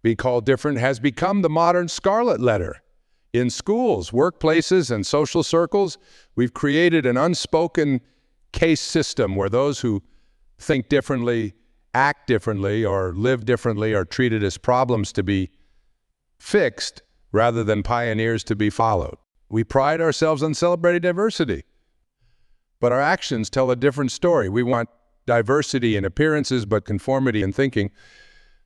Be called different has become the modern scarlet letter. In schools, workplaces, and social circles, we've created an unspoken case system where those who think differently, act differently, or live differently are treated as problems to be fixed rather than pioneers to be followed. We pride ourselves on celebrating diversity, but our actions tell a different story. We want diversity in appearances, but conformity in thinking.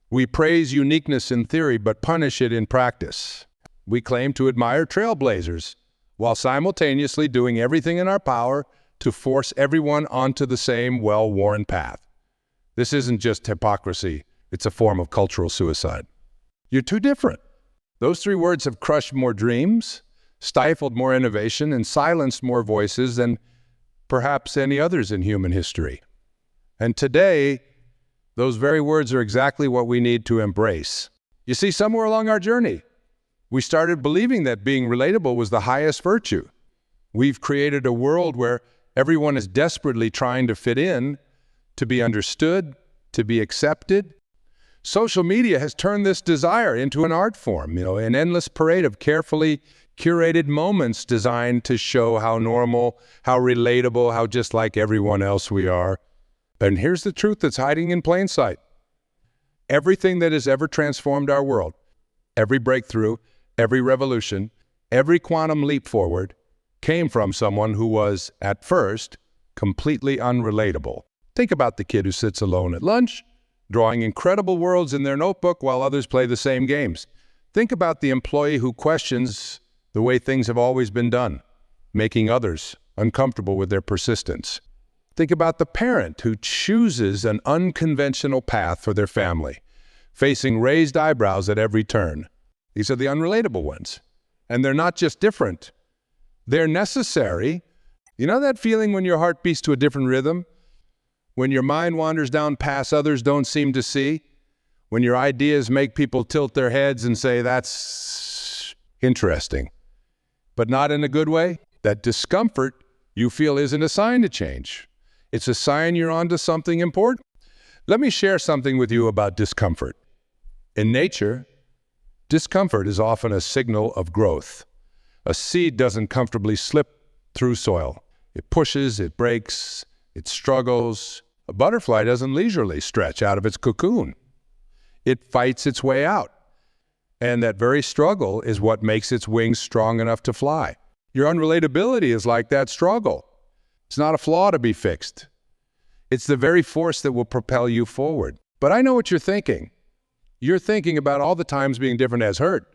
We praise uniqueness in theory, but punish it in practice. We claim to admire trailblazers, while simultaneously doing everything in our power to force everyone onto the same well-worn path. This isn't just hypocrisy, it's a form of cultural suicide. You're too different. Those three words have crushed more dreams, stifled more innovation, and silenced more voices than perhaps any others in human history. And today, those very words are exactly what we need to embrace. You see, somewhere along our journey, we started believing that being relatable was the highest virtue. We've created a world where everyone is desperately trying to fit in, to be understood, to be accepted. Social media has turned this desire into an art form, an endless parade of carefully curated moments designed to show how normal, how relatable, how just like everyone else we are. And here's the truth that's hiding in plain sight. Everything that has ever transformed our world, every breakthrough, every revolution, every quantum leap forward, came from someone who was, at first, completely unrelatable. Think about the kid who sits alone at lunch, drawing incredible worlds in their notebook while others play the same games. Think about the employee who questions the way things have always been done, making others uncomfortable with their persistence. Think about the parent who chooses an unconventional path for their family, facing raised eyebrows at every turn. These are the unrelatable ones. And they're not just different, they're necessary. You know that feeling when your heart beats to a different rhythm? When your mind wanders down paths others don't seem to see? When your ideas make people tilt their heads and say, that's interesting, but not in a good way? That discomfort you feel isn't a sign to change. It's a sign you're onto something important. Let me share something with you about discomfort. In nature, discomfort is often a signal of growth. A seed doesn't comfortably slip through soil. It pushes, it breaks, it struggles. A butterfly doesn't leisurely stretch out of its cocoon. It fights its way out. And that very struggle is what makes its wings strong enough to fly. Your unrelatability is like that struggle. It's not a flaw to be fixed. It's the very force that will propel you forward. But I know what you're thinking. You're thinking about all the times being different has hurt.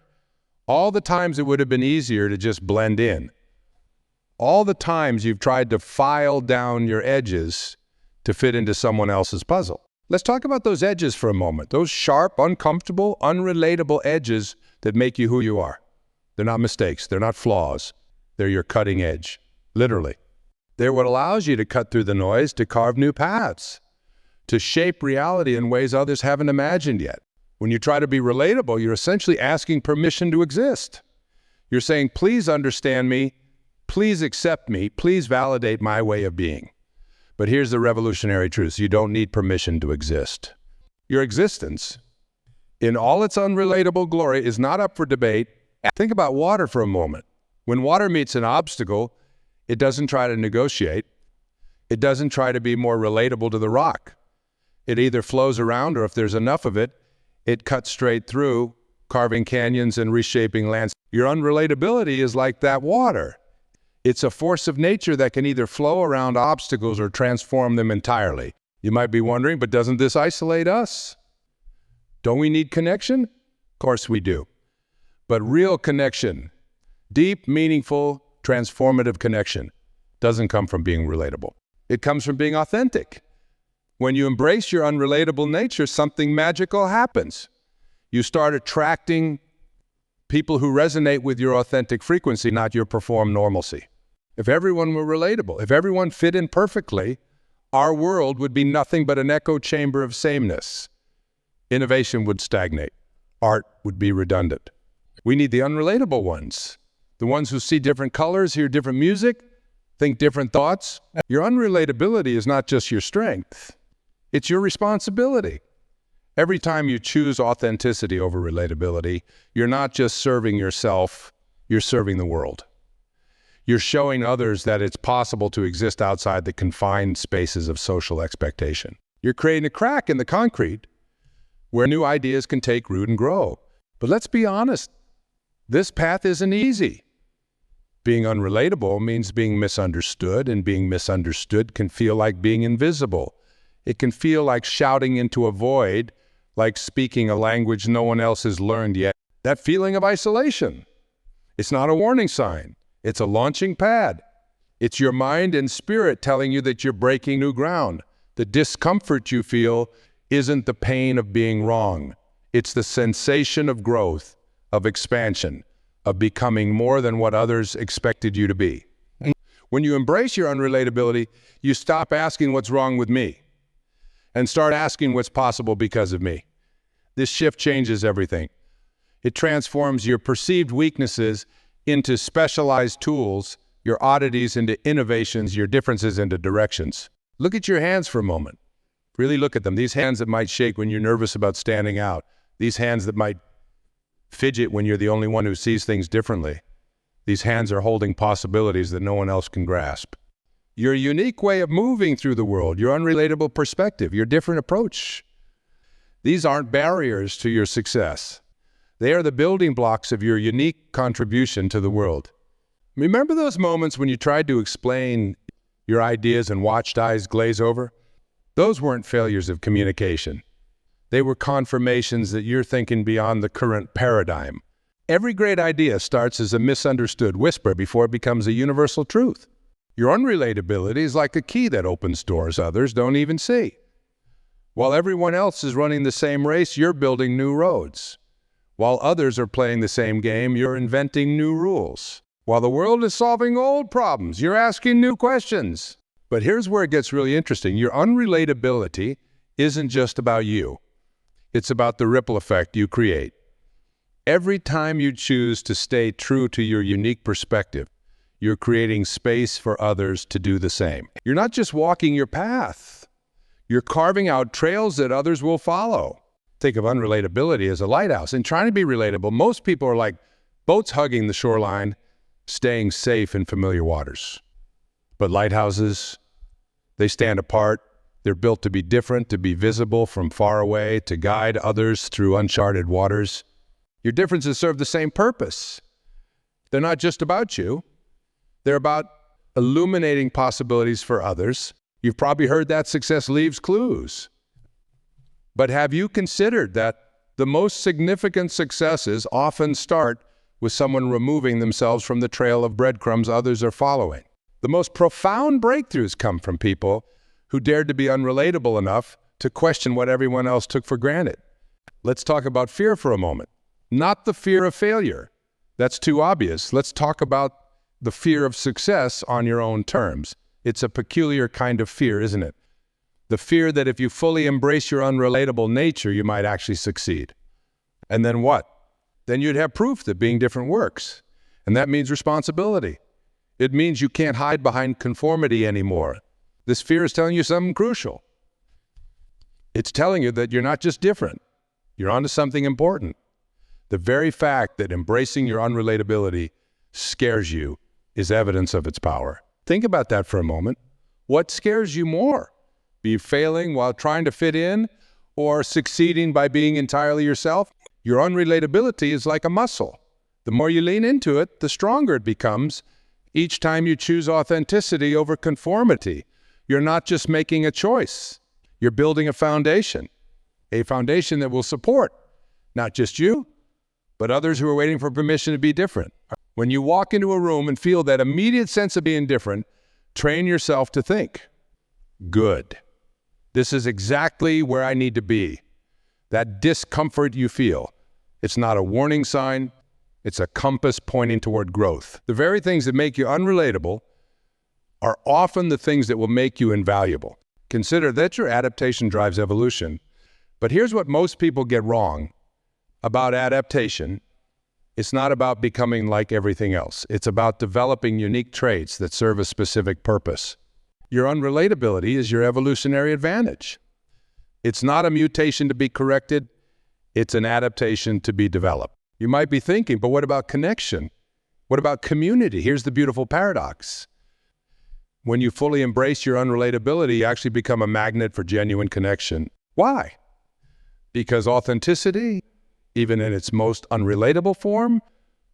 All the times it would have been easier to just blend in. All the times you've tried to file down your edges to fit into someone else's puzzle. Let's talk about those edges for a moment. Those sharp, uncomfortable, unrelatable edges that make you who you are. They're not mistakes. They're not flaws. They're your cutting edge, literally. They're what allows you to cut through the noise, to carve new paths, to shape reality in ways others haven't imagined yet. When you try to be relatable, you're essentially asking permission to exist. You're saying, please understand me, please accept me, please validate my way of being. But here's the revolutionary truth. You don't need permission to exist. Your existence, in all its unrelatable glory, is not up for debate. Think about water for a moment. When water meets an obstacle, it doesn't try to negotiate. It doesn't try to be more relatable to the rock. It either flows around, or if there's enough of it, it cuts straight through, carving canyons and reshaping lands. Your unrelatability is like that water. It's a force of nature that can either flow around obstacles or transform them entirely. You might be wondering, but doesn't this isolate us? Don't we need connection? Of course we do. But real connection, deep, meaningful, transformative connection, doesn't come from being relatable. It comes from being authentic. When you embrace your unrelatable nature, something magical happens. You start attracting people who resonate with your authentic frequency, not your performed normalcy. If everyone were relatable, if everyone fit in perfectly, our world would be nothing but an echo chamber of sameness. Innovation would stagnate. Art would be redundant. We need the unrelatable ones, the ones who see different colors, hear different music, think different thoughts. Your unrelatability is not just your strength. It's your responsibility. Every time you choose authenticity over relatability, you're not just serving yourself, you're serving the world. You're showing others that it's possible to exist outside the confined spaces of social expectation. You're creating a crack in the concrete where new ideas can take root and grow. But let's be honest, this path isn't easy. Being unrelatable means being misunderstood, and being misunderstood can feel like being invisible. It can feel like shouting into a void, like speaking a language no one else has learned yet. That feeling of isolation, it's not a warning sign. It's a launching pad. It's your mind and spirit telling you that you're breaking new ground. The discomfort you feel isn't the pain of being wrong. It's the sensation of growth, of expansion, of becoming more than what others expected you to be. When you embrace your unrelatability, you stop asking what's wrong with me and start asking what's possible because of me. This shift changes everything. It transforms your perceived weaknesses into specialized tools, your oddities into innovations, your differences into directions. Look at your hands for a moment. Really look at them. These hands that might shake when you're nervous about standing out. These hands that might fidget when you're the only one who sees things differently. These hands are holding possibilities that no one else can grasp. Your unique way of moving through the world, your unrelatable perspective, your different approach. These aren't barriers to your success. They are the building blocks of your unique contribution to the world. Remember those moments when you tried to explain your ideas and watched eyes glaze over? Those weren't failures of communication. They were confirmations that you're thinking beyond the current paradigm. Every great idea starts as a misunderstood whisper before it becomes a universal truth. Your unrelatability is like a key that opens doors others don't even see. While everyone else is running the same race, you're building new roads. While others are playing the same game, you're inventing new rules. While the world is solving old problems, you're asking new questions. But here's where it gets really interesting. Your unrelatability isn't just about you. It's about the ripple effect you create. Every time you choose to stay true to your unique perspective, you're creating space for others to do the same. You're not just walking your path. You're carving out trails that others will follow. Think of unrelatability as a lighthouse. And trying to be relatable, most people are like boats hugging the shoreline, staying safe in familiar waters. But lighthouses, they stand apart. They're built to be different, to be visible from far away, to guide others through uncharted waters. Your differences serve the same purpose. They're not just about you. They're about illuminating possibilities for others. You've probably heard that success leaves clues. But have you considered that the most significant successes often start with someone removing themselves from the trail of breadcrumbs others are following? The most profound breakthroughs come from people who dared to be unrelatable enough to question what everyone else took for granted. Let's talk about fear for a moment. Not the fear of failure. That's too obvious. Let's talk about the fear of success on your own terms. It's a peculiar kind of fear, isn't it? The fear that if you fully embrace your unrelatable nature, you might actually succeed. And then what? Then you'd have proof that being different works. And that means responsibility. It means you can't hide behind conformity anymore. This fear is telling you something crucial. It's telling you that you're not just different. You're onto something important. The very fact that embracing your unrelatability scares you is evidence of its power. Think about that for a moment. What scares you more? Be failing while trying to fit in, or succeeding by being entirely yourself? Your unrelatability is like a muscle. The more you lean into it, the stronger it becomes. Each time you choose authenticity over conformity, you're not just making a choice. You're building a foundation that will support not just you, but others who are waiting for permission to be different. When you walk into a room and feel that immediate sense of being different, train yourself to think, good. This is exactly where I need to be. That discomfort you feel, it's not a warning sign, it's a compass pointing toward growth. The very things that make you unrelatable are often the things that will make you invaluable. Consider that your adaptation drives evolution. But here's what most people get wrong about adaptation. It's not about becoming like everything else. It's about developing unique traits that serve a specific purpose. Your unrelatability is your evolutionary advantage. It's not a mutation to be corrected. It's an adaptation to be developed. You might be thinking, but what about connection? What about community? Here's the beautiful paradox. When you fully embrace your unrelatability, you actually become a magnet for genuine connection. Why? Because authenticity, even in its most unrelatable form,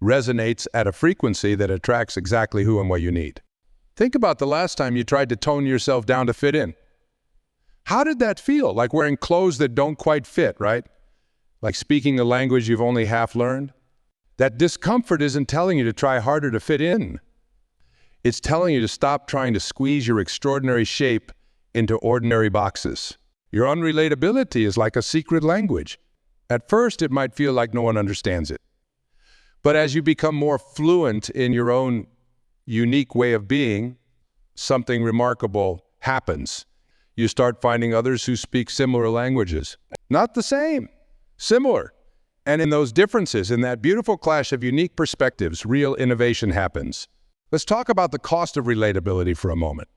resonates at a frequency that attracts exactly who and what you need. Think about the last time you tried to tone yourself down to fit in. How did that feel? Like wearing clothes that don't quite fit, right? Like speaking a language you've only half learned? That discomfort isn't telling you to try harder to fit in. It's telling you to stop trying to squeeze your extraordinary shape into ordinary boxes. Your unrelatability is like a secret language. At first, it might feel like no one understands it. But as you become more fluent in your own unique way of being, something remarkable happens. You start finding others who speak similar languages. Not the same, similar. And in those differences, in that beautiful clash of unique perspectives, real innovation happens. Let's talk about the cost of relatability for a moment.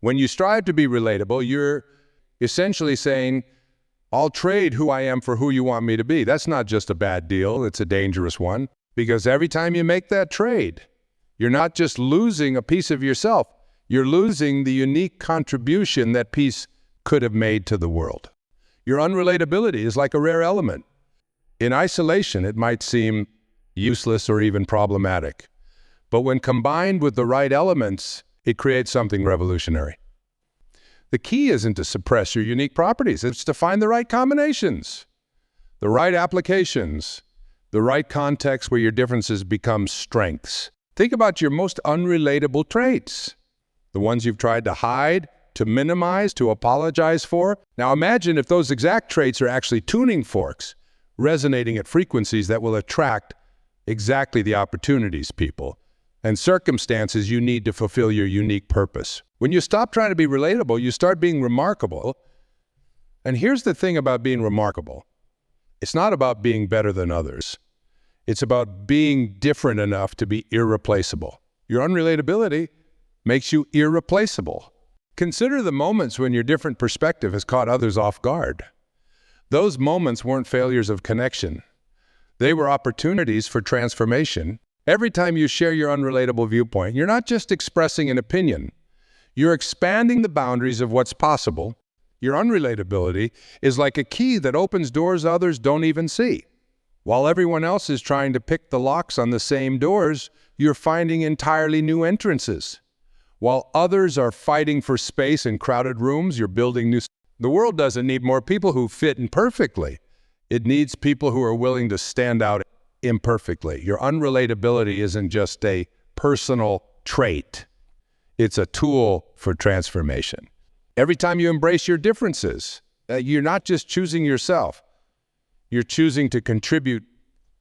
When you strive to be relatable, you're essentially saying, I'll trade who I am for who you want me to be. That's not just a bad deal, it's a dangerous one. Because every time you make that trade, you're not just losing a piece of yourself, you're losing the unique contribution that piece could have made to the world. Your unrelatability is like a rare element. In isolation, it might seem useless or even problematic. But when combined with the right elements, it creates something revolutionary. The key isn't to suppress your unique properties, it's to find the right combinations, the right applications, the right context where your differences become strengths. Think about your most unrelatable traits, the ones you've tried to hide, to minimize, to apologize for. Now imagine if those exact traits are actually tuning forks, resonating at frequencies that will attract exactly the opportunities, people, and circumstances you need to fulfill your unique purpose. When you stop trying to be relatable, you start being remarkable. And here's the thing about being remarkable. It's not about being better than others. It's about being different enough to be irreplaceable. Your unrelatability makes you irreplaceable. Consider the moments when your different perspective has caught others off guard. Those moments weren't failures of connection. They were opportunities for transformation. Every time you share your unrelatable viewpoint, you're not just expressing an opinion. You're expanding the boundaries of what's possible. Your unrelatability is like a key that opens doors others don't even see. While everyone else is trying to pick the locks on the same doors, you're finding entirely new entrances. While others are fighting for space in crowded rooms, you're building new. The world doesn't need more people who fit in perfectly. It needs people who are willing to stand out imperfectly. Your unrelatability isn't just a personal trait. It's a tool for transformation. Every time you embrace your differences, you're not just choosing yourself. You're choosing to contribute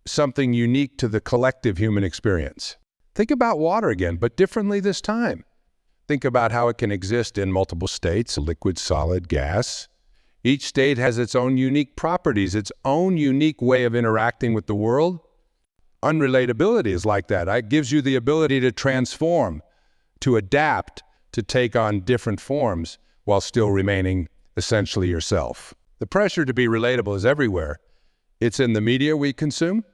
something unique to the collective human experience. Think about water again, but differently this time. Think about how it can exist in multiple states, liquid, solid, gas. Each state has its own unique properties, its own unique way of interacting with the world. Unrelatability is like that. It gives you the ability to transform, to adapt, to take on different forms while still remaining essentially yourself. The pressure to be relatable is everywhere. It's in the media we consume,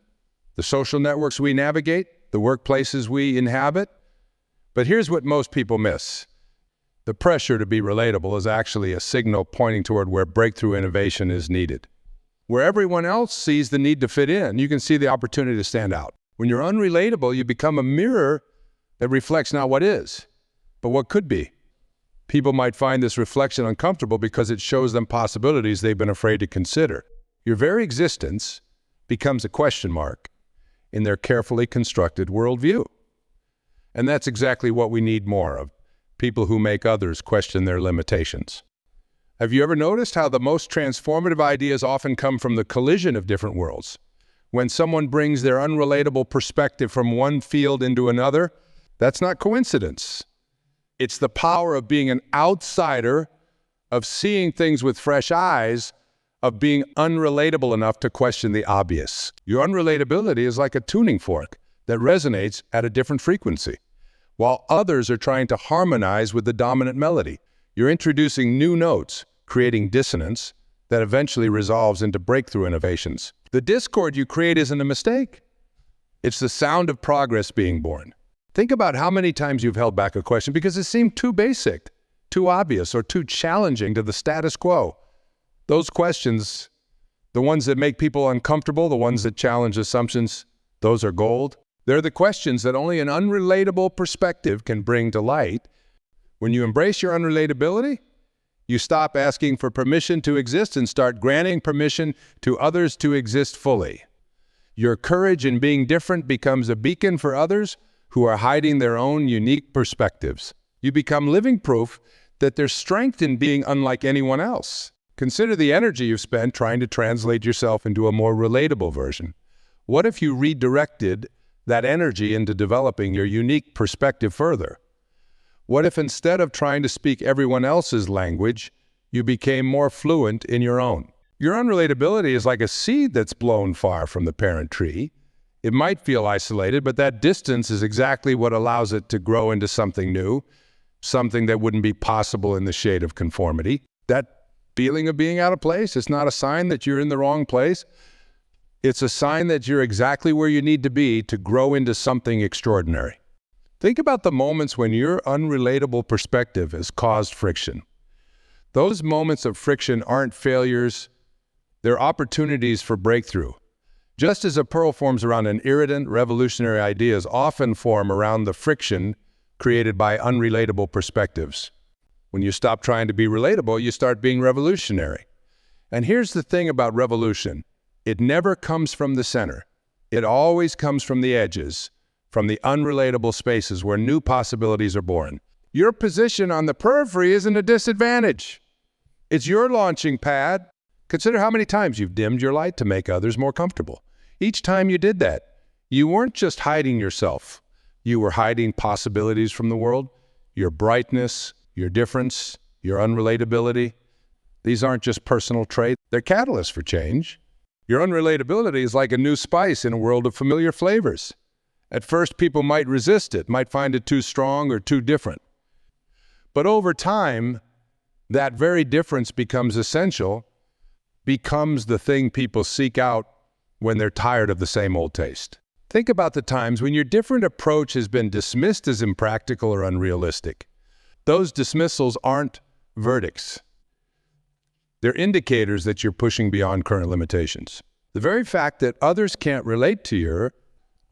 the social networks we navigate, the workplaces we inhabit. But here's what most people miss. The pressure to be relatable is actually a signal pointing toward where breakthrough innovation is needed. Where everyone else sees the need to fit in, you can see the opportunity to stand out. When you're unrelatable, you become a mirror that reflects not what is, but what could be. People might find this reflection uncomfortable because it shows them possibilities they've been afraid to consider. Your very existence becomes a question mark in their carefully constructed worldview. And that's exactly what we need more of, people who make others question their limitations. Have you ever noticed how the most transformative ideas often come from the collision of different worlds? When someone brings their unrelatable perspective from one field into another, that's not coincidence. It's the power of being an outsider, of seeing things with fresh eyes, of being unrelatable enough to question the obvious. Your unrelatability is like a tuning fork that resonates at a different frequency. While others are trying to harmonize with the dominant melody, you're introducing new notes, creating dissonance, that eventually resolves into breakthrough innovations. The discord you create isn't a mistake. It's the sound of progress being born. Think about how many times you've held back a question because it seemed too basic, too obvious, or too challenging to the status quo. Those questions, the ones that make people uncomfortable, the ones that challenge assumptions, those are gold. They're the questions that only an unrelatable perspective can bring to light. When you embrace your unrelatability, you stop asking for permission to exist and start granting permission to others to exist fully. Your courage in being different becomes a beacon for others who are hiding their own unique perspectives. You become living proof that there's strength in being unlike anyone else. Consider the energy you've spent trying to translate yourself into a more relatable version. What if you redirected that energy into developing your unique perspective further? What if instead of trying to speak everyone else's language, you became more fluent in your own? Your unrelatability is like a seed that's blown far from the parent tree. It might feel isolated, but that distance is exactly what allows it to grow into something new, something that wouldn't be possible in the shade of conformity. That feeling of being out of place, it's not a sign that you're in the wrong place. It's a sign that you're exactly where you need to be to grow into something extraordinary. Think about the moments when your unrelatable perspective has caused friction. Those moments of friction aren't failures, they're opportunities for breakthrough. Just as a pearl forms around an irritant, revolutionary ideas often form around the friction created by unrelatable perspectives. When you stop trying to be relatable, you start being revolutionary. And here's the thing about revolution. It never comes from the center. It always comes from the edges, from the unrelatable spaces where new possibilities are born. Your position on the periphery isn't a disadvantage. It's your launching pad. Consider how many times you've dimmed your light to make others more comfortable. Each time you did that, you weren't just hiding yourself. You were hiding possibilities from the world, your brightness, your difference, your unrelatability. These aren't just personal traits, they're catalysts for change. Your unrelatability is like a new spice in a world of familiar flavors. At first, people might resist it, might find it too strong or too different. But over time, that very difference becomes essential, becomes the thing people seek out when they're tired of the same old taste. Think about the times when your different approach has been dismissed as impractical or unrealistic. Those dismissals aren't verdicts. They're indicators that you're pushing beyond current limitations. The very fact that others can't relate to your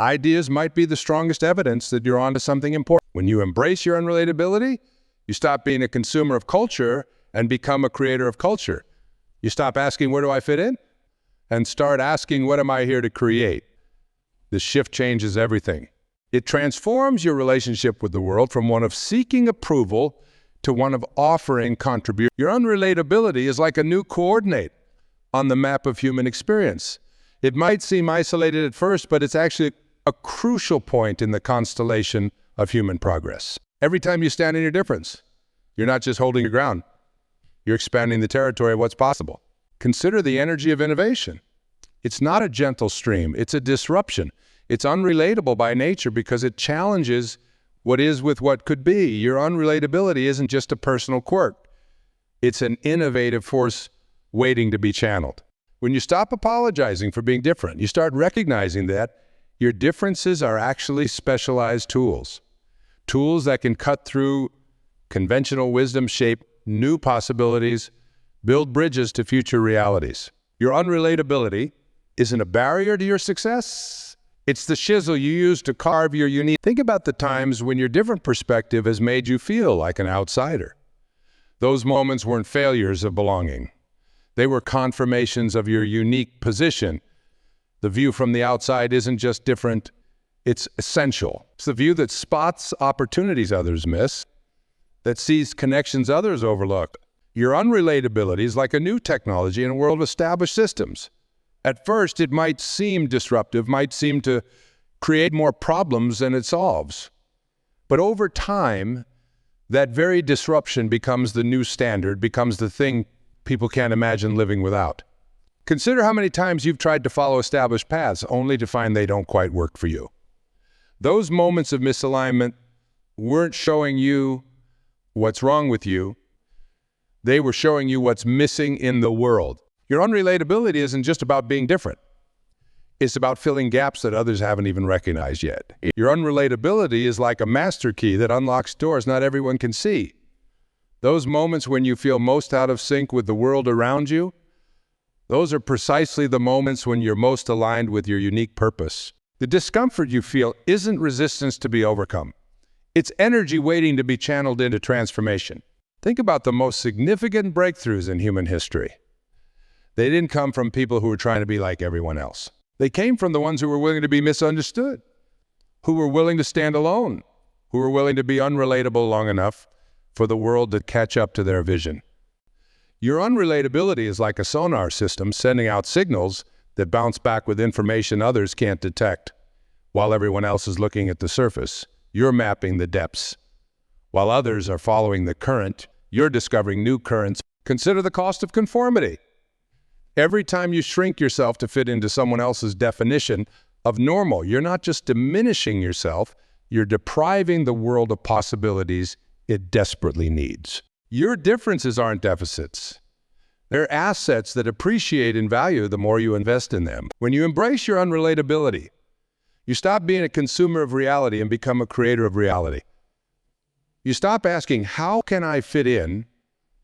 ideas might be the strongest evidence that you're onto something important. When you embrace your unrelatability, you stop being a consumer of culture and become a creator of culture. You stop asking, where do I fit in? And start asking, what am I here to create? This shift changes everything. It transforms your relationship with the world from one of seeking approval to one of offering contribution. Your unrelatability is like a new coordinate on the map of human experience. It might seem isolated at first, but it's actually a crucial point in the constellation of human progress. Every time you stand in your difference, you're not just holding your ground. You're expanding the territory of what's possible. Consider the energy of innovation. It's not a gentle stream, it's a disruption. It's unrelatable by nature because it challenges what is with what could be. Your unrelatability isn't just a personal quirk. It's an innovative force waiting to be channeled. When you stop apologizing for being different, you start recognizing that your differences are actually specialized tools. Tools that can cut through conventional wisdom, shape new possibilities, build bridges to future realities. Your unrelatability isn't a barrier to your success. It's the chisel you use to carve your unique. Think about the times when your different perspective has made you feel like an outsider. Those moments weren't failures of belonging. They were confirmations of your unique position. The view from the outside isn't just different, it's essential. It's the view that spots opportunities others miss, that sees connections others overlook. Your unrelatability is like a new technology in a world of established systems. At first, it might seem disruptive, might seem to create more problems than it solves. But over time, that very disruption becomes the new standard, becomes the thing people can't imagine living without. Consider how many times you've tried to follow established paths only to find they don't quite work for you. Those moments of misalignment weren't showing you what's wrong with you. They were showing you what's missing in the world. Your unrelatability isn't just about being different. It's about filling gaps that others haven't even recognized yet. Your unrelatability is like a master key that unlocks doors not everyone can see. Those moments when you feel most out of sync with the world around you, those are precisely the moments when you're most aligned with your unique purpose. The discomfort you feel isn't resistance to be overcome. It's energy waiting to be channeled into transformation. Think about the most significant breakthroughs in human history. They didn't come from people who were trying to be like everyone else. They came from the ones who were willing to be misunderstood, who were willing to stand alone, who were willing to be unrelatable long enough for the world to catch up to their vision. Your unrelatability is like a sonar system sending out signals that bounce back with information others can't detect. While everyone else is looking at the surface, you're mapping the depths. While others are following the current, you're discovering new currents. Consider the cost of conformity. Every time you shrink yourself to fit into someone else's definition of normal, you're not just diminishing yourself, you're depriving the world of possibilities it desperately needs. Your differences aren't deficits. They're assets that appreciate in value the more you invest in them. When you embrace your unrelatability, you stop being a consumer of reality and become a creator of reality. You stop asking, how can I fit in?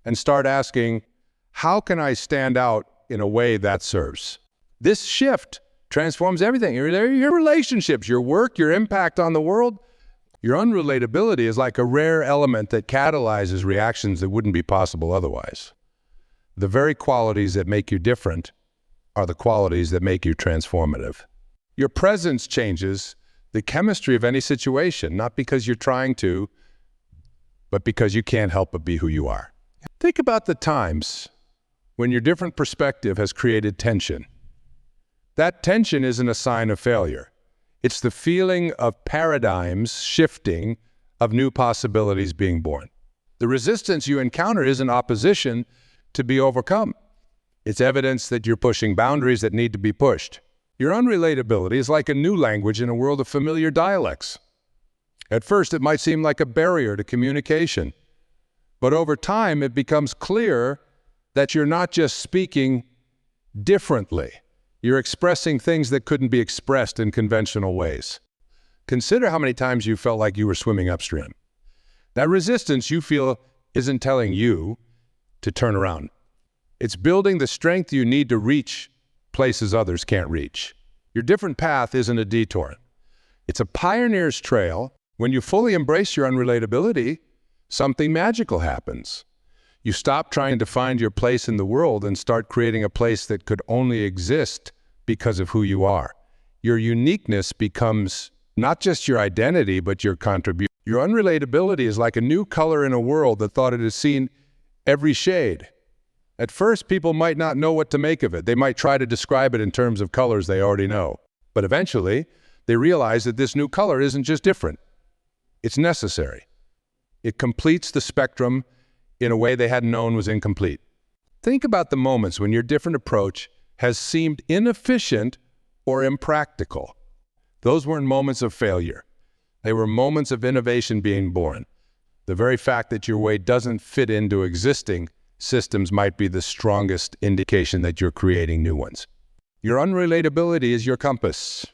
And start asking, how can I stand out in a way that serves? This shift transforms everything. Your relationships, your work, your impact on the world. Your unrelatability is like a rare element that catalyzes reactions that wouldn't be possible otherwise. The very qualities that make you different are the qualities that make you transformative. Your presence changes the chemistry of any situation, not because you're trying to, but because you can't help but be who you are. Think about the times when your different perspective has created tension. That tension isn't a sign of failure. It's the feeling of paradigms shifting, of new possibilities being born. The resistance you encounter isn't opposition to be overcome. It's evidence that you're pushing boundaries that need to be pushed. Your unrelatability is like a new language in a world of familiar dialects. At first, it might seem like a barrier to communication, but over time, it becomes clear that you're not just speaking differently. You're expressing things that couldn't be expressed in conventional ways. Consider how many times you felt like you were swimming upstream. That resistance you feel isn't telling you to turn around. It's building the strength you need to reach places others can't reach. Your different path isn't a detour. It's a pioneer's trail. When you fully embrace your unrelatability, something magical happens. You stop trying to find your place in the world and start creating a place that could only exist because of who you are. Your uniqueness becomes not just your identity, but your contribution. Your unrelatability is like a new color in a world that thought it had seen every shade. At first, people might not know what to make of it. They might try to describe it in terms of colors they already know. But eventually, they realize that this new color isn't just different. It's necessary. It completes the spectrum in a way they hadn't known was incomplete. Think about the moments when your different approach has seemed inefficient or impractical. Those weren't moments of failure. They were moments of innovation being born. The very fact that your way doesn't fit into existing systems might be the strongest indication that you're creating new ones. Your unrelatability is your compass.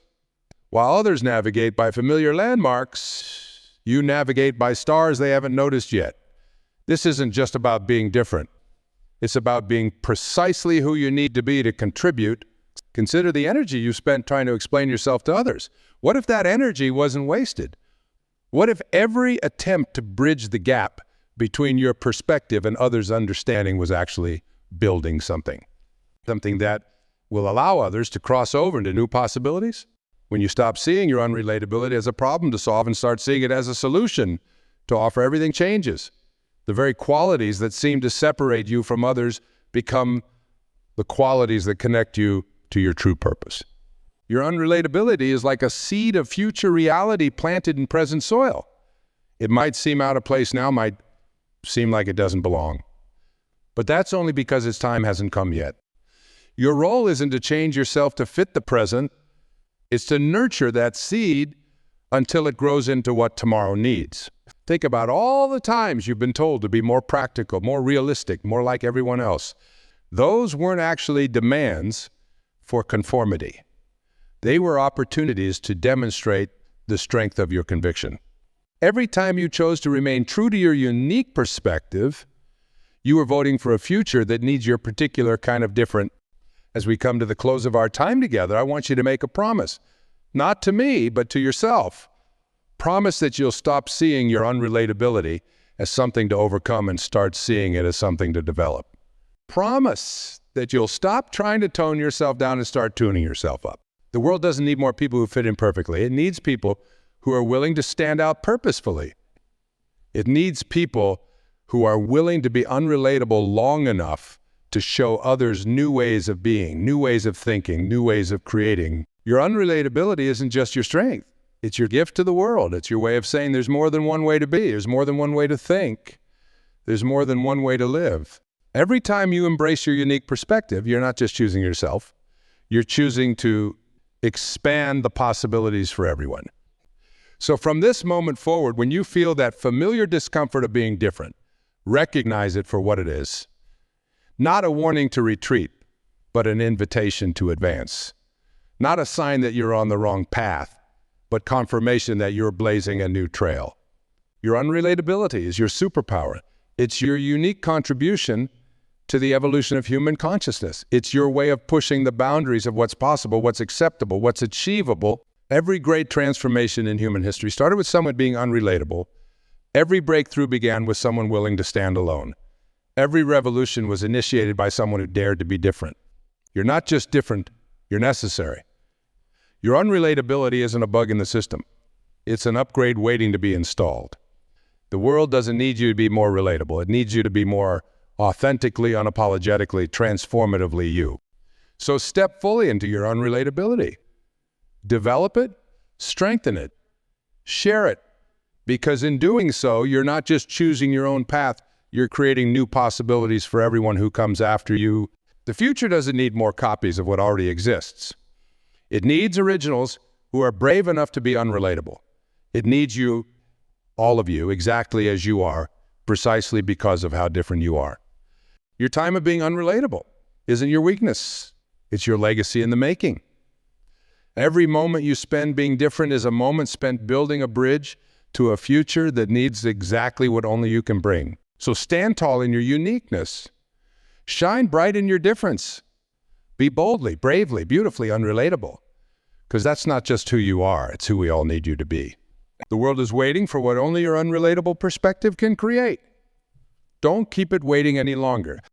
While others navigate by familiar landmarks, you navigate by stars they haven't noticed yet. This isn't just about being different. It's about being precisely who you need to be to contribute. Consider the energy you spent trying to explain yourself to others. What if that energy wasn't wasted? What if every attempt to bridge the gap between your perspective and others' understanding was actually building something? Something that will allow others to cross over into new possibilities? When you stop seeing your unrelatability as a problem to solve and start seeing it as a solution to offer, everything changes. The very qualities that seem to separate you from others become the qualities that connect you to your true purpose. Your unrelatability is like a seed of future reality planted in present soil. It might seem out of place now, might seem like it doesn't belong. But that's only because its time hasn't come yet. Your role isn't to change yourself to fit the present. It's to nurture that seed until it grows into what tomorrow needs. Think about all the times you've been told to be more practical, more realistic, more like everyone else. Those weren't actually demands for conformity. They were opportunities to demonstrate the strength of your conviction. Every time you chose to remain true to your unique perspective, you were voting for a future that needs your particular kind of different. As we come to the close of our time together, I want you to make a promise. Not to me, but to yourself. Promise that you'll stop seeing your unrelatability as something to overcome and start seeing it as something to develop. Promise that you'll stop trying to tone yourself down and start tuning yourself up. The world doesn't need more people who fit in perfectly. It needs people who are willing to stand out purposefully. It needs people who are willing to be unrelatable long enough to show others new ways of being, new ways of thinking, new ways of creating. Your unrelatability isn't just your strength. It's your gift to the world. It's your way of saying there's more than one way to be. There's more than one way to think. There's more than one way to live. Every time you embrace your unique perspective, you're not just choosing yourself. You're choosing to expand the possibilities for everyone. So from this moment forward, when you feel that familiar discomfort of being different, recognize it for what it is. Not a warning to retreat, but an invitation to advance. Not a sign that you're on the wrong path, but confirmation that you're blazing a new trail. Your unrelatability is your superpower. It's your unique contribution to the evolution of human consciousness. It's your way of pushing the boundaries of what's possible, what's acceptable, what's achievable. Every great transformation in human history started with someone being unrelatable. Every breakthrough began with someone willing to stand alone. Every revolution was initiated by someone who dared to be different. You're not just different, you're necessary. Your unrelatability isn't a bug in the system. It's an upgrade waiting to be installed. The world doesn't need you to be more relatable. It needs you to be more authentically, unapologetically, transformatively you. So step fully into your unrelatability. Develop it, strengthen it, share it. Because in doing so, you're not just choosing your own path, you're creating new possibilities for everyone who comes after you. The future doesn't need more copies of what already exists. It needs originals who are brave enough to be unrelatable. It needs you, all of you, exactly as you are, precisely because of how different you are. Your time of being unrelatable isn't your weakness. It's your legacy in the making. Every moment you spend being different is a moment spent building a bridge to a future that needs exactly what only you can bring. So stand tall in your uniqueness. Shine bright in your difference. Be boldly, bravely, beautifully unrelatable. Because that's not just who you are, it's who we all need you to be. The world is waiting for what only your unrelatable perspective can create. Don't keep it waiting any longer.